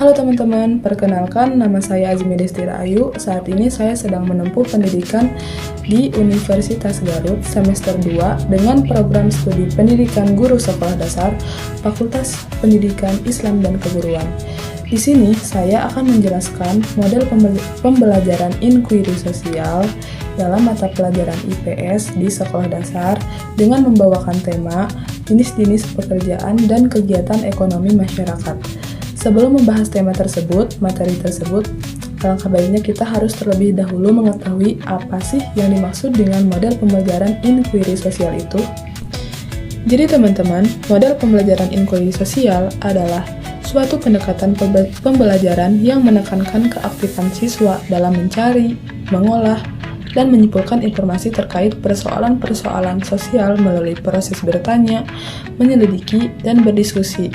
Halo teman-teman, perkenalkan nama saya Azmi Destira Ayu. Saat ini saya sedang menempuh pendidikan di Universitas Garut semester 2 dengan program studi pendidikan guru sekolah dasar Fakultas Pendidikan Islam dan Keguruan. Di sini saya akan menjelaskan model pembelajaran inquiry sosial dalam mata pelajaran IPS di sekolah dasar dengan membawakan tema jenis-jenis pekerjaan dan kegiatan ekonomi masyarakat. Sebelum membahas tema tersebut, materi tersebut, alangkah baiknya kita harus terlebih dahulu mengetahui apa sih yang dimaksud dengan model pembelajaran inquiry sosial itu. Jadi teman-teman, model pembelajaran inquiry sosial adalah suatu pendekatan pembelajaran yang menekankan keaktifan siswa dalam mencari, mengolah, dan menyimpulkan informasi terkait persoalan-persoalan sosial melalui proses bertanya, menyelidiki, dan berdiskusi.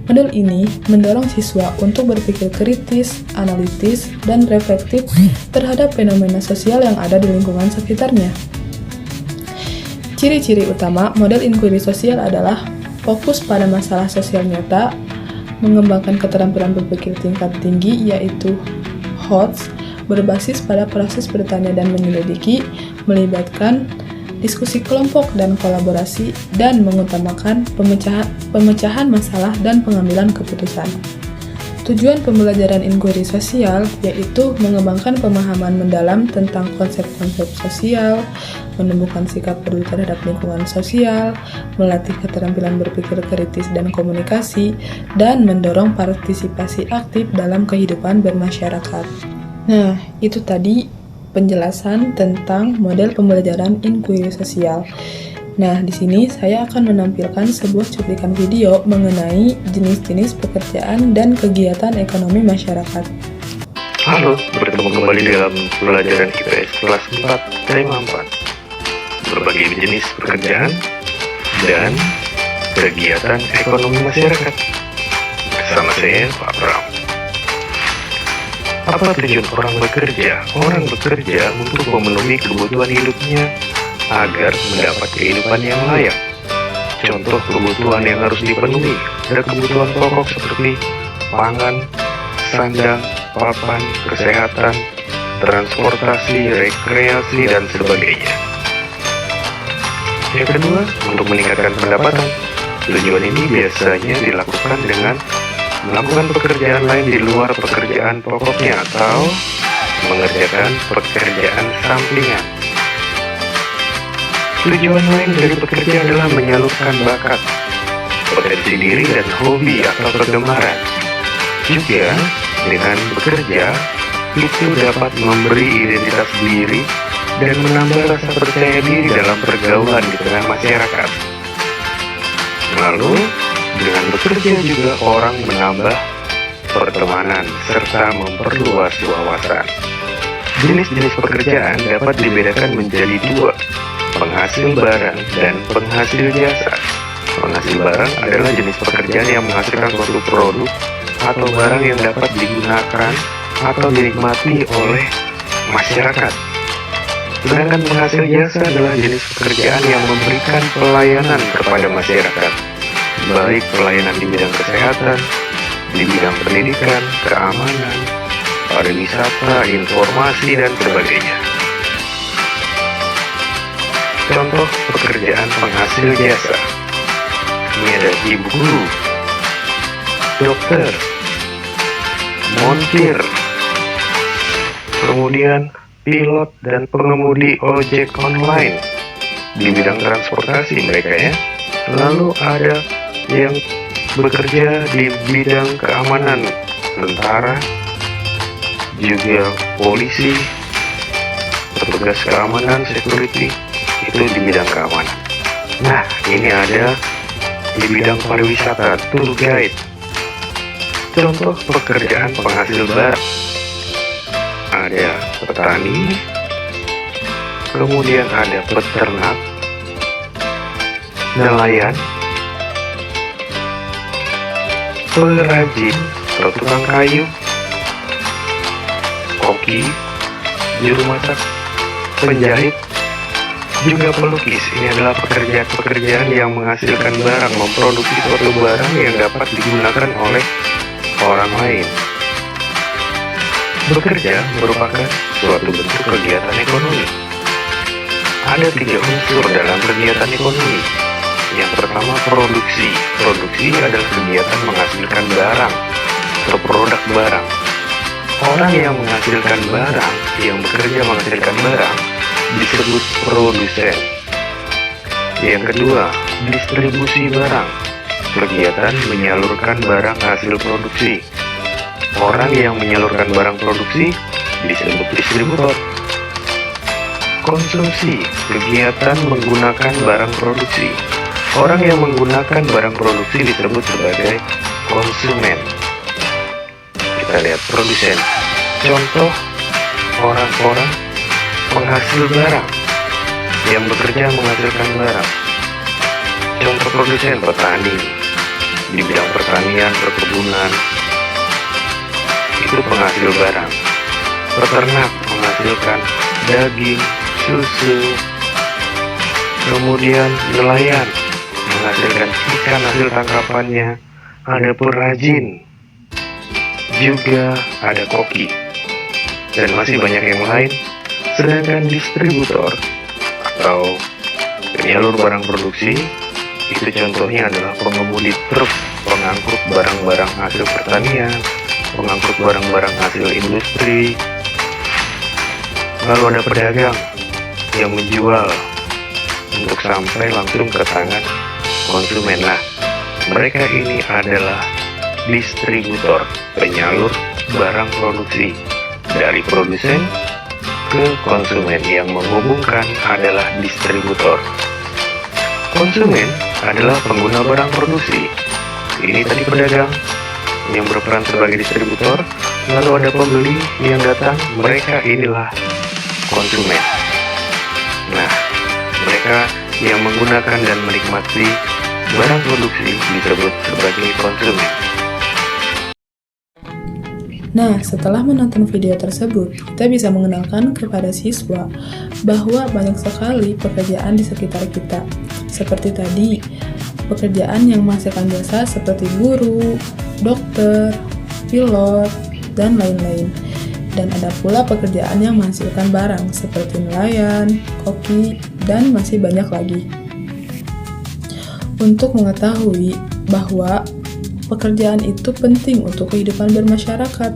Model ini mendorong siswa untuk berpikir kritis, analitis, dan reflektif terhadap fenomena sosial yang ada di lingkungan sekitarnya. Ciri-ciri utama model inquiry sosial adalah fokus pada masalah sosial nyata, mengembangkan keterampilan berpikir tingkat tinggi yaitu HOTS, berbasis pada proses bertanya dan menyelidiki, melibatkan diskusi kelompok dan kolaborasi, dan mengutamakan pemecahan masalah dan pengambilan keputusan. Tujuan pembelajaran inquiry sosial yaitu mengembangkan pemahaman mendalam tentang konsep-konsep sosial, menumbuhkan sikap peduli terhadap lingkungan sosial, melatih keterampilan berpikir kritis dan komunikasi, dan mendorong partisipasi aktif dalam kehidupan bermasyarakat. Nah, itu tadi penjelasan tentang model pembelajaran inquiry sosial. Nah, di sini saya akan menampilkan sebuah cuplikan video mengenai jenis-jenis pekerjaan dan kegiatan ekonomi masyarakat. Halo, bertemu kembali dalam pelajaran IPS kelas 4, tema 4. Berbagai jenis pekerjaan dan kegiatan ekonomi masyarakat. Bersama saya, Pak Bram. Apa tujuan orang bekerja? Orang bekerja untuk memenuhi kebutuhan hidupnya agar mendapat kehidupan yang layak. Contoh kebutuhan yang harus dipenuhi ada kebutuhan pokok seperti pangan, sandang, papan, kesehatan, transportasi, rekreasi, dan sebagainya. Yang kedua, untuk meningkatkan pendapatan. Tujuan ini biasanya dilakukan dengan melakukan pekerjaan lain di luar pekerjaan pokoknya atau mengerjakan pekerjaan sampingan. Tujuan lain dari bekerja adalah menyalurkan bakat, potensi diri, dan hobi atau kegemaran. Juga dengan bekerja itu dapat memberi identitas diri dan menambah rasa percaya diri dalam pergaulan di tengah masyarakat. Lalu dengan bekerja juga orang menambah pertemanan serta memperluas wawasan. Jenis-jenis pekerjaan dapat dibedakan menjadi dua, penghasil barang dan penghasil jasa. Penghasil barang adalah jenis pekerjaan yang menghasilkan suatu produk atau barang yang dapat digunakan atau dinikmati oleh masyarakat. Sedangkan penghasil jasa adalah jenis pekerjaan yang memberikan pelayanan kepada masyarakat, baik pelayanan di bidang kesehatan, di bidang pendidikan, keamanan, pariwisata, informasi, dan sebagainya. Contoh pekerjaan penghasil jasa. Ini ada ibu guru, dokter, montir, kemudian pilot dan pengemudi ojek online di bidang transportasi mereka ya. Lalu ada yang bekerja di bidang keamanan, tentara, juga polisi, petugas keamanan, security, itu di bidang keamanan. Nah, ini ada di bidang pariwisata, tour guide. Contoh pekerjaan penghasil barang. Ada petani, kemudian ada peternak, nelayan, pengrajin atau tukang kayu, koki, juru masak, penjahit, juga pelukis. Ini adalah pekerjaan-pekerjaan yang menghasilkan barang, memproduksi suatu barang yang dapat digunakan oleh orang lain. Bekerja merupakan suatu bentuk kegiatan ekonomi. Ada 3 unsur dalam kegiatan ekonomi. Yang pertama, produksi. Produksi adalah kegiatan menghasilkan barang atau produk barang. Orang yang menghasilkan barang, yang bekerja menghasilkan barang, disebut produsen. Yang kedua, distribusi barang. Kegiatan menyalurkan barang hasil produksi. Orang yang menyalurkan barang produksi disebut distributor. Konsumsi, kegiatan menggunakan barang produksi. Orang yang menggunakan barang produksi disebut sebagai konsumen. Kita lihat produsen. Contoh orang-orang penghasil barang yang bekerja menghasilkan barang. Contoh produsen, petani di bidang pertanian, perkebunan, itu penghasil barang. Peternak menghasilkan daging, susu. Kemudian nelayan menghasilkan ikan hasil tangkapannya. Ada perajin, juga ada koki, dan masih banyak yang lain. Sedangkan distributor atau penyalur barang produksi, itu contohnya adalah pengemudi truk pengangkut barang-barang hasil pertanian, pengangkut barang-barang hasil industri. Lalu ada pedagang yang menjual untuk sampai langsung ke tangan konsumen. Nah, mereka ini adalah distributor, penyalur barang produksi dari produsen ke konsumen. Yang menghubungkan adalah distributor. Konsumen adalah pengguna barang produksi. Ini tadi pedagang yang berperan sebagai distributor. Lalu ada pembeli yang datang, mereka inilah konsumen. Nah, mereka yang menggunakan dan menikmati barang produksi disebut sebagai konsumen. Nah, setelah menonton video tersebut, kita bisa mengenalkan kepada siswa bahwa banyak sekali pekerjaan di sekitar kita. Seperti tadi, pekerjaan yang menghasilkan jasa seperti guru, dokter, pilot, dan lain-lain. Dan ada pula pekerjaan yang menghasilkan barang seperti nelayan, koki, dan masih banyak lagi. Untuk mengetahui bahwa pekerjaan itu penting untuk kehidupan bermasyarakat,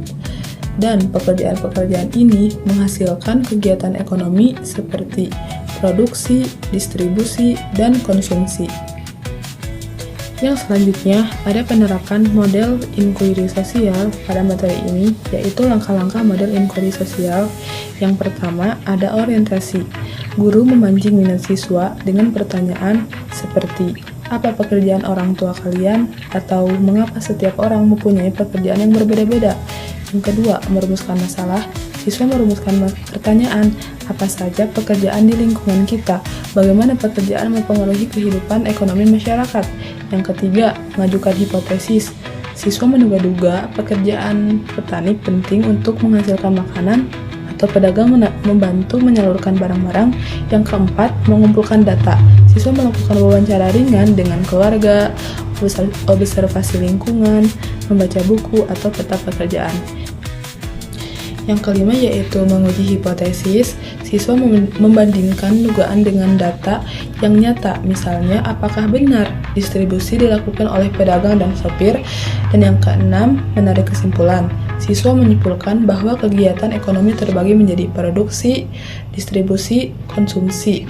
dan pekerjaan-pekerjaan ini menghasilkan kegiatan ekonomi seperti produksi, distribusi, dan konsumsi. Yang selanjutnya, ada penerapan model inquiry sosial pada materi ini, yaitu langkah-langkah model inquiry sosial. Yang pertama, ada orientasi. Guru memancing minat siswa dengan pertanyaan seperti, apa pekerjaan orang tua kalian? Atau mengapa setiap orang mempunyai pekerjaan yang berbeda-beda? Yang kedua, merumuskan masalah. Siswa merumuskan pertanyaan, apa saja pekerjaan di lingkungan kita? Bagaimana pekerjaan mempengaruhi kehidupan ekonomi masyarakat? Yang ketiga, mengajukan hipotesis. Siswa menduga-duga pekerjaan petani penting untuk menghasilkan makanan, atau pedagang membantu menyalurkan barang-barang. Yang keempat, mengumpulkan data. Siswa melakukan wawancara ringan dengan keluarga, observasi lingkungan, membaca buku, atau peta pekerjaan. Yang kelima yaitu menguji hipotesis. Siswa membandingkan dugaan dengan data yang nyata, misalnya apakah benar distribusi dilakukan oleh pedagang dan sopir. Dan yang keenam, menarik kesimpulan. Siswa menyimpulkan bahwa kegiatan ekonomi terbagi menjadi produksi, distribusi, konsumsi,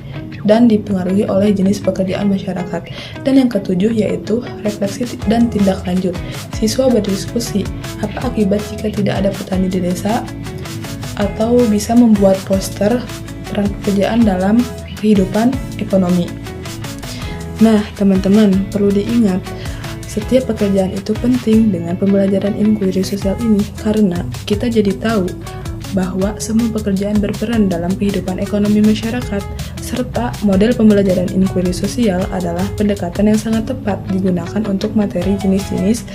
dan dipengaruhi oleh jenis pekerjaan masyarakat. Dan yang ketujuh yaitu refleksi dan tindak lanjut. Siswa berdiskusi, apa akibat jika tidak ada petani di desa? Atau bisa membuat poster peran pekerjaan dalam kehidupan ekonomi. Nah, teman-teman, perlu diingat, setiap pekerjaan itu penting dengan pembelajaran inquiry sosial ini, karena kita jadi tahu bahwa semua pekerjaan berperan dalam kehidupan ekonomi masyarakat, serta model pembelajaran inquiry sosial adalah pendekatan yang sangat tepat digunakan untuk materi jenis-jenis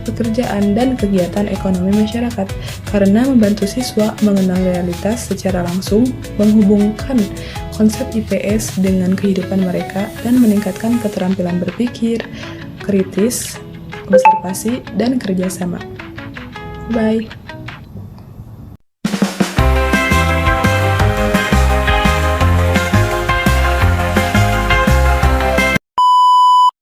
pekerjaan dan kegiatan ekonomi masyarakat, karena membantu siswa mengenal realitas secara langsung, menghubungkan konsep IPS dengan kehidupan mereka, dan meningkatkan keterampilan berpikir, kritis, observasi, dan kerjasama. Bye.